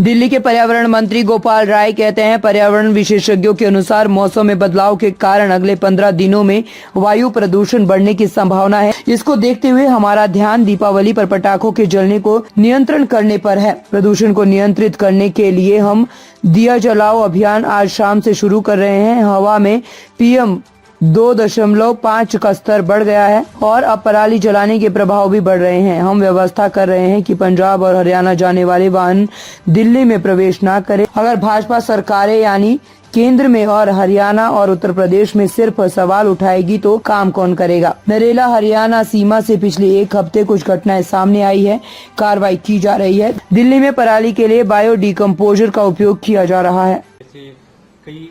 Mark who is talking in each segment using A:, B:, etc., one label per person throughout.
A: दिल्ली के पर्यावरण मंत्री गोपाल राय कहते हैं, पर्यावरण विशेषज्ञों के अनुसार मौसम में बदलाव के कारण अगले 15 दिनों में वायु प्रदूषण बढ़ने की संभावना है। इसको देखते हुए हमारा ध्यान दीपावली पर पटाखों के जलने को नियंत्रण करने पर है। प्रदूषण को नियंत्रित करने के लिए हम दिया जलाओ अभियान आज शाम से शुरू कर रहे हैं। हवा में PM 2.5 का स्तर बढ़ गया है और अब पराली जलाने के प्रभाव भी बढ़ रहे हैं। हम व्यवस्था कर रहे हैं कि पंजाब और हरियाणा जाने वाले वाहन दिल्ली में प्रवेश न करें। अगर भाजपा सरकारें यानी केंद्र में और हरियाणा और उत्तर प्रदेश में सिर्फ सवाल उठाएगी तो काम कौन करेगा। नरेला हरियाणा सीमा से पिछले एक हफ्ते कुछ घटनाएं सामने आई है, कार्रवाई की जा रही है। दिल्ली में पराली के लिए बायो डिकम्पोजर का उपयोग किया जा रहा है।
B: कई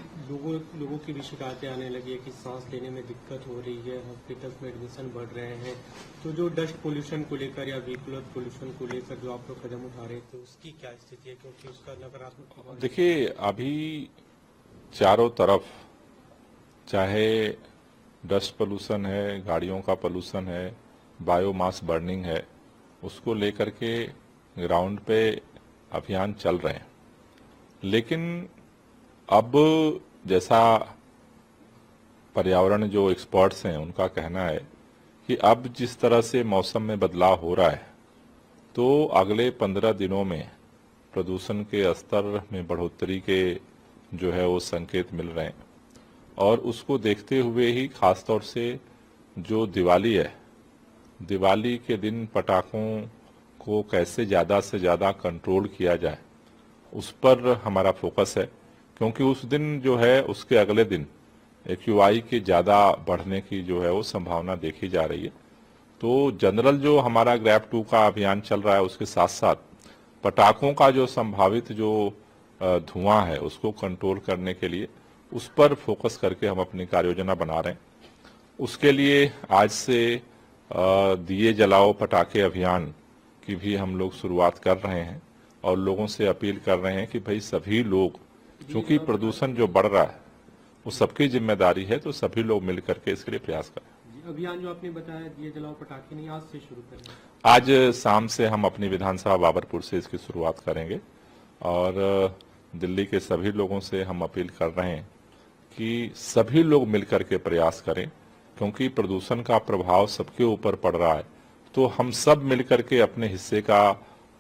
B: लोगों की भी शिकायतें आने लगी है कि सांस लेने में दिक्कत हो रही है, हॉस्पिटल्स में एडमिशन बढ़ रहे हैं। तो जो डस्ट पोल्यूशन को लेकर या व्हीकुलर पोल्यूशन को लेकर जो आप लोग कदम उठा रहे हैं, तो उसकी क्या स्थिति है, क्योंकि उसका नकारात्मक।
C: देखिए, अभी चारों तरफ चाहे डस्ट पोल्यूशन है, गाड़ियों का पोल्यूशन है, बायोमास बर्निंग है, उसको लेकर के ग्राउंड पे अभियान चल रहे हैं। लेकिन अब जैसा पर्यावरण जो एक्सपर्ट्स हैं उनका कहना है कि अब जिस तरह से मौसम में बदलाव हो रहा है, तो अगले 15 दिनों में प्रदूषण के स्तर में बढ़ोतरी के जो है वो संकेत मिल रहे हैं। और उसको देखते हुए ही खासतौर से जो दिवाली है, दिवाली के दिन पटाखों को कैसे ज़्यादा से ज़्यादा कंट्रोल किया जाए, उस पर हमारा फोकस है। क्योंकि उस दिन जो है उसके अगले दिन AQI के ज़्यादा बढ़ने की जो है वो संभावना देखी जा रही है। तो जनरल जो हमारा ग्रैप 2 का अभियान चल रहा है, उसके साथ साथ पटाखों का जो संभावित जो धुआं है उसको कंट्रोल करने के लिए उस पर फोकस करके हम अपनी कार्ययोजना बना रहे हैं। उसके लिए आज से दिए जलाओ पटाखे अभियान की भी हम लोग शुरुआत कर रहे हैं और लोगों से अपील कर रहे हैं कि भाई सभी लोग, क्योंकि प्रदूषण जो बढ़ रहा है वो सबकी जिम्मेदारी है, तो सभी लोग मिलकर के इसके लिए प्रयास करें।
B: अभियान जो आपने बताया दिए जलाओ पटाखे नहीं, आज से शुरू करें।
C: आज शाम से हम अपनी विधानसभा बाबरपुर से इसकी शुरुआत करेंगे और दिल्ली के सभी लोगों से हम अपील कर रहे हैं कि सभी लोग मिलकर के प्रयास करें, क्योंकि प्रदूषण का प्रभाव सबके ऊपर पड़ रहा है। तो हम सब मिलकर के अपने हिस्से का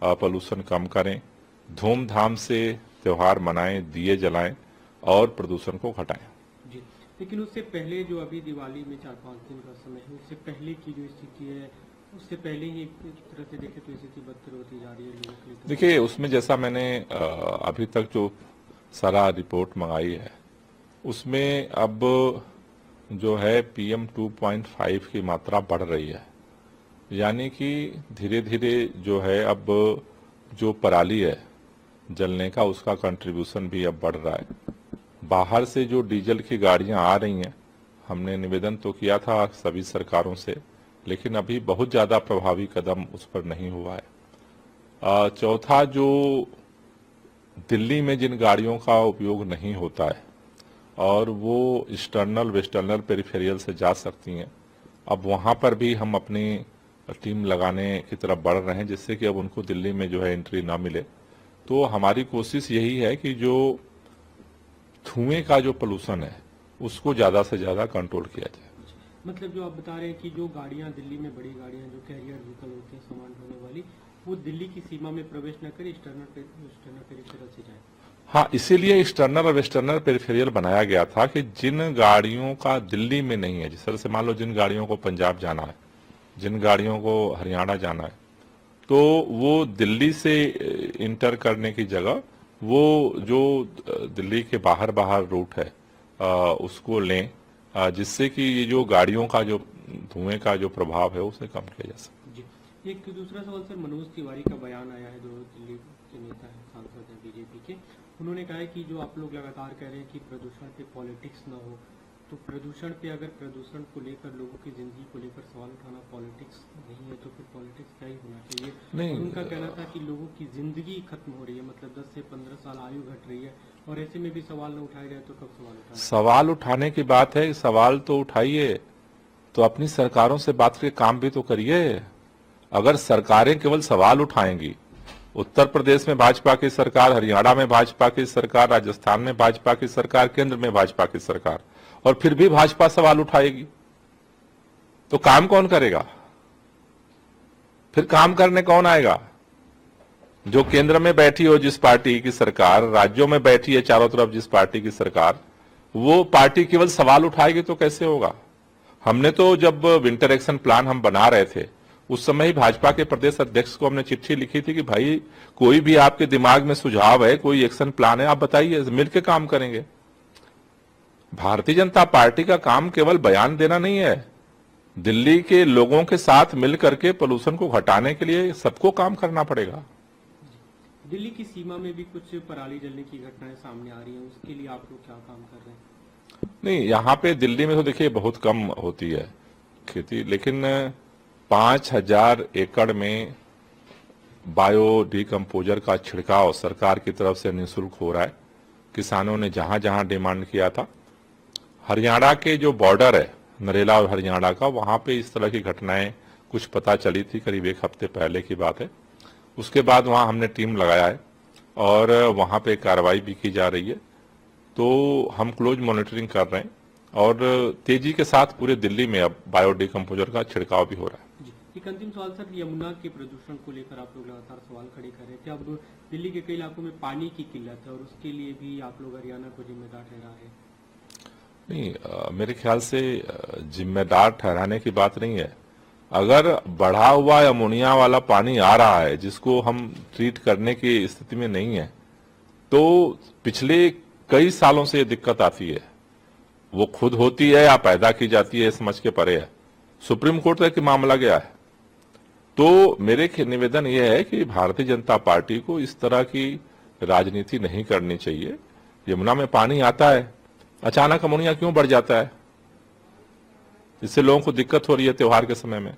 C: पोल्यूशन कम करें, धूमधाम से त्योहार मनाएं, दिए जलाएं और प्रदूषण को घटाएं।
B: जी, लेकिन उससे पहले जो अभी दिवाली में 4-5 दिन का समय है, उससे पहले की जो स्थिति है, उससे पहले ही एक तरह से देखें तो स्थिति बदतर होती जा रही है लोगों के लिए।
C: देखिए, उसमें जैसा मैंने अभी तक जो सारा रिपोर्ट मंगाई है, उसमें अब जो है PM 2.5 की मात्रा बढ़ रही है। यानी कि धीरे धीरे जो है अब जो पराली है जलने का, उसका कंट्रीब्यूशन भी अब बढ़ रहा है। बाहर से जो डीजल की गाड़ियां आ रही हैं, हमने निवेदन तो किया था सभी सरकारों से, लेकिन अभी बहुत ज़्यादा प्रभावी कदम उस पर नहीं हुआ है। चौथा, जो दिल्ली में जिन गाड़ियों का उपयोग नहीं होता है और वो ईस्टर्नल वेस्टर्नल पेरिफेरियल से जा सकती हैं, अब वहाँ पर भी हम अपनी टीम लगाने की तरफ बढ़ रहे हैं, जिससे कि अब उनको दिल्ली में जो है एंट्री ना मिले। तो हमारी कोशिश यही है कि जो धुएं का जो पोल्यूशन है उसको ज़्यादा से ज़्यादा कंट्रोल किया जाए।
B: मतलब जो आप बता रहे हैं कि जो गाड़ियां दिल्ली में, बड़ी गाड़ियां जो कैरियर व्हीकल होती हैं सामान ढोने वाली, वो दिल्ली की सीमा में प्रवेश न करे, एक्सटर्नल पेरिफेरल से जाए।
C: हाँ, इसीलिए एक्सटर्नल और वेस्टर्नल पेरिफेरियल बनाया गया था कि जिन गाड़ियों का दिल्ली में नहीं है, जिस तरह से मान लो जिन गाड़ियों को पंजाब जाना है, जिन गाड़ियों को हरियाणा जाना है, तो वो दिल्ली से इंटर करने की जगह वो जो दिल्ली के बाहर रूट है उसको लें, जिससे कि ये जो गाड़ियों का जो धुएं का जो प्रभाव है उसे कम किया जा सके।
B: एक दूसरा सवाल सर, मनोज तिवारी का बयान आया है, जो दिल्ली के नेता है, सांसद है बीजेपी के। उन्होंने कहा है कि जो आप लोग लगातार कह रहे हैं कि प्रदूषण पे पॉलिटिक्स ना हो, तो प्रदूषण पे अगर प्रदूषण को लेकर लोगों की जिंदगी को लेकर सवाल उठाना पॉलिटिक्स नहीं है, तो फिर पॉलिटिक्स क्या ही होना चाहिए। नहीं, उनका कहना था कि लोगों की जिंदगी खत्म हो रही है, मतलब 10 से 15 साल आयु घट रही है, और ऐसे में भी सवाल न उठाए जाए तो कब सवाल उठाए?
C: सवाल उठाने की बात है, सवाल तो उठाइए, तो अपनी सरकारों से बात करके काम भी तो करिए। अगर सरकारें केवल सवाल उठाएंगी उत्तर प्रदेश में भाजपा की सरकार, हरियाणा में भाजपा की सरकार, राजस्थान में भाजपा की सरकार, केंद्र में भाजपा की सरकार, और फिर भी भाजपा सवाल उठाएगी तो काम कौन करेगा? फिर काम करने कौन आएगा? जो केंद्र में बैठी हो जिस पार्टी की सरकार, राज्यों में बैठी है चारों तरफ जिस पार्टी की सरकार, वो पार्टी केवल सवाल उठाएगी तो कैसे होगा? हमने तो जब विंटर एक्शन प्लान हम बना रहे थे उस समय ही भाजपा के प्रदेश अध्यक्ष को हमने चिट्ठी लिखी थी कि भाई कोई भी आपके दिमाग में सुझाव है, कोई एक्शन प्लान है, आप बताइए, मिलकर काम करेंगे। भारतीय जनता पार्टी का काम केवल बयान देना नहीं है, दिल्ली के लोगों के साथ मिलकर के पोल्यूशन को घटाने के लिए सबको काम करना पड़ेगा।
B: दिल्ली की सीमा में भी कुछ पराली जलने की घटनाएं सामने आ रही हैं, उसके लिए आप लोग क्या काम कर रहे हैं?
C: नहीं, यहाँ पे दिल्ली में तो देखिए बहुत कम होती है खेती, लेकिन 5000 एकड़ में बायो डिकम्पोजर का छिड़काव सरकार की तरफ से निःशुल्क हो रहा है। किसानों ने जहां जहां डिमांड किया था, हरियाणा के जो बॉर्डर है नरेला और हरियाणा का, वहां पे इस तरह की घटनाएं कुछ पता चली थी, करीब 1 हफ्ते पहले की बात है। उसके बाद वहां हमने टीम लगाया है और वहां पे कार्रवाई भी की जा रही है। तो हम क्लोज मॉनिटरिंग कर रहे हैं और तेजी के साथ पूरे दिल्ली में अब बायो डिकम्पोजर का छिड़काव भी हो रहा है।
B: जी, एक अंतिम सवाल सर, यमुना के प्रदूषण को लेकर आप लोग लगातार सवाल खड़े कर रहे थे। अब दिल्ली के कई इलाकों में पानी की किल्लत है और उसके लिए भी आप लोग हरियाणा को जिम्मेदार ठहरा रहे हैं।
C: नहीं, मेरे ख्याल से जिम्मेदार ठहराने की बात नहीं है। अगर बढ़ा हुआ अमोनिया वाला पानी आ रहा है जिसको हम ट्रीट करने की स्थिति में नहीं है, तो पिछले कई सालों से ये दिक्कत आती है। वो खुद होती है या पैदा की जाती है, समझ के परे है। सुप्रीम कोर्ट तक मामला गया है। तो मेरे निवेदन यह है कि भारतीय जनता पार्टी को इस तरह की राजनीति नहीं करनी चाहिए। यमुना में पानी आता है, अचानक अमोनिया क्यों बढ़ जाता है? इससे लोगों को दिक्कत हो रही है त्योहार के समय में।